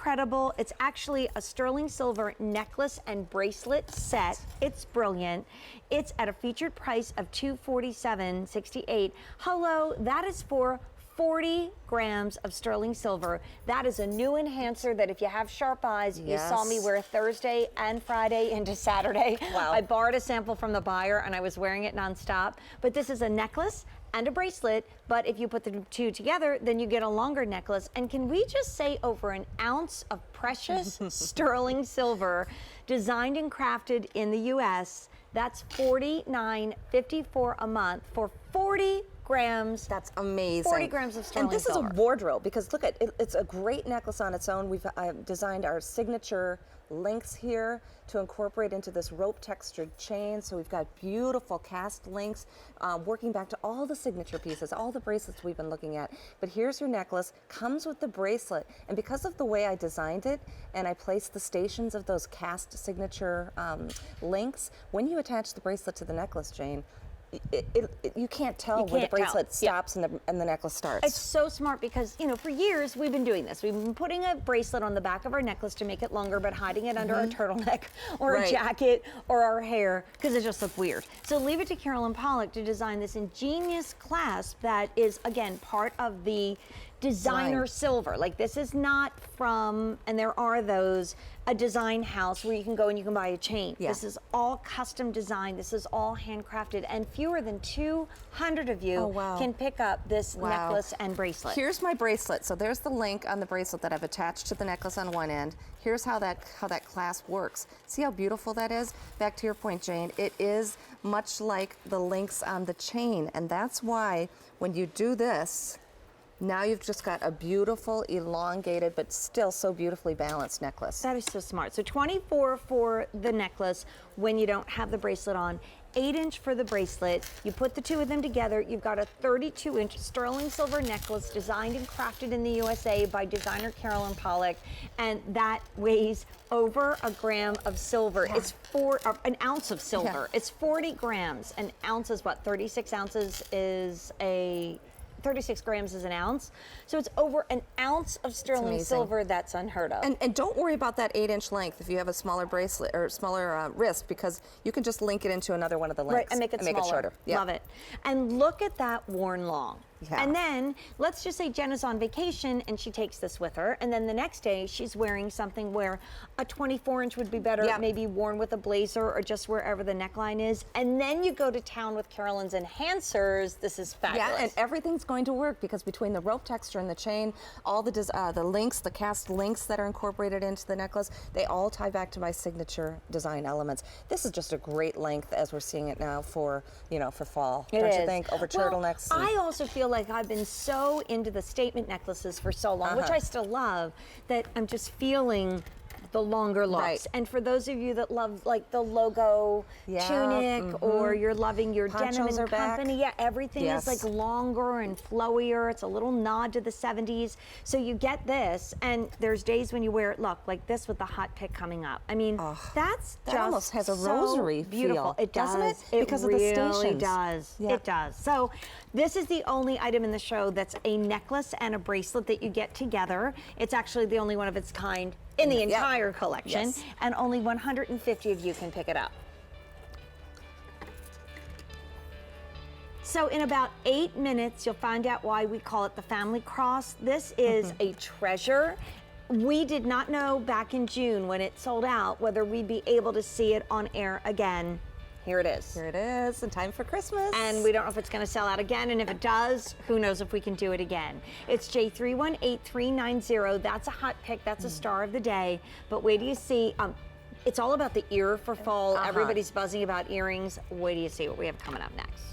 incredible. It's actually a sterling silver necklace and bracelet set. It's brilliant. It's at a featured price of $247.68. Hello, that is for 40 grams of sterling silver. That is a new enhancer that if you have sharp eyes, you saw me wear Thursday and Friday into Saturday. Wow. I borrowed a sample from the buyer and I was wearing it nonstop. But this is a necklace and a bracelet, but if you put the two together, then you get a longer necklace. And can we just say over an ounce of precious sterling silver designed and crafted in the US, that's $49.54 a month for 40 grams. That's amazing. 40 grams of sterling And this silver. is a wardrobe because look at it, it's a great necklace on its own. We've designed our signature links here to incorporate into this rope textured chain. So we've got beautiful cast links working back to all the signature pieces, all the bracelets we've been looking at. But here's your necklace, comes with the bracelet. And because of the way I designed it and I placed the stations of those cast signature links, when you attach the bracelet to the necklace, Jane, you can't tell where the bracelet stops and the necklace starts. It's so smart because, you know, for years we've been doing this. We've been putting a bracelet on the back of our necklace to make it longer, but hiding it under our turtleneck or a jacket or our hair because it just looked weird. So leave it to Carolyn Pollack to design this ingenious clasp that is, again, part of the designer silver. Like, this is not from, and there are those, a design house where you can go and you can buy a chain. This is all custom designed. This is all handcrafted, and fewer than 200 of you can pick up this necklace and bracelet. Here's my bracelet. So there's the link on the bracelet that I've attached to the necklace on one end. Here's how that clasp works. See how beautiful that is? Back to your point, Jane, it is much like the links on the chain, and that's why when you do this, now you've just got a beautiful, elongated, but still so beautifully balanced necklace. That is so smart. So 24 for the necklace when you don't have the bracelet on, 8-inch for the bracelet. You put the two of them together, you've got a 32-inch sterling silver necklace designed and crafted in the USA by designer Carolyn Pollack, and that weighs over a gram of silver. It's an ounce of silver. It's 40 grams. An ounce is what? 36 ounces is 36 grams is an ounce. So it's over an ounce of sterling silver. That's unheard of. And don't worry about that 8-inch length if you have a smaller bracelet or smaller wrist, because you can just link it into another one of the links. Right, and make it smaller. Shorter. Love it. And look at that worn long. And then let's just say Jen is on vacation and she takes this with her, and then the next day she's wearing something where a 24-inch would be better, maybe worn with a blazer or just wherever the neckline is. And then you go to town with Carolyn's enhancers. This is fabulous. Yeah, and everything's going to work because between the rope texture and the chain, all the links, the cast links that are incorporated into the necklace, they all tie back to my signature design elements. This is just a great length as we're seeing it now for, you know, for fall. Don't you think? Over turtlenecks. I also feel like I've been so into the statement necklaces for so long, which I still love, that I'm just feeling the longer looks. And for those of you that love like the logo tunic, or you're loving your denim and company, everything is like longer and flowier. It's a little nod to the 70s. So you get this, and there's days when you wear it, look, like this with the hot pick coming up. I mean, that almost has a rosary beautiful. feel, It does. doesn't it? Because of the stations. It really does. It does. So this is the only item in the show that's a necklace and a bracelet that you get together. It's actually the only one of its kind in the entire collection, and only 150 of you can pick it up. So in about 8 minutes, you'll find out why we call it the family cross. This is a treasure. We did not know back in June when it sold out whether we'd be able to see it on air again. Here it is. Here it is, in time for Christmas. And we don't know if it's going to sell out again, and if it does, who knows if we can do it again. It's J318390. That's a hot pick. That's a star of the day. But wait till you see. It's all about the ear for fall. Everybody's buzzing about earrings. Wait till you see what we have coming up next.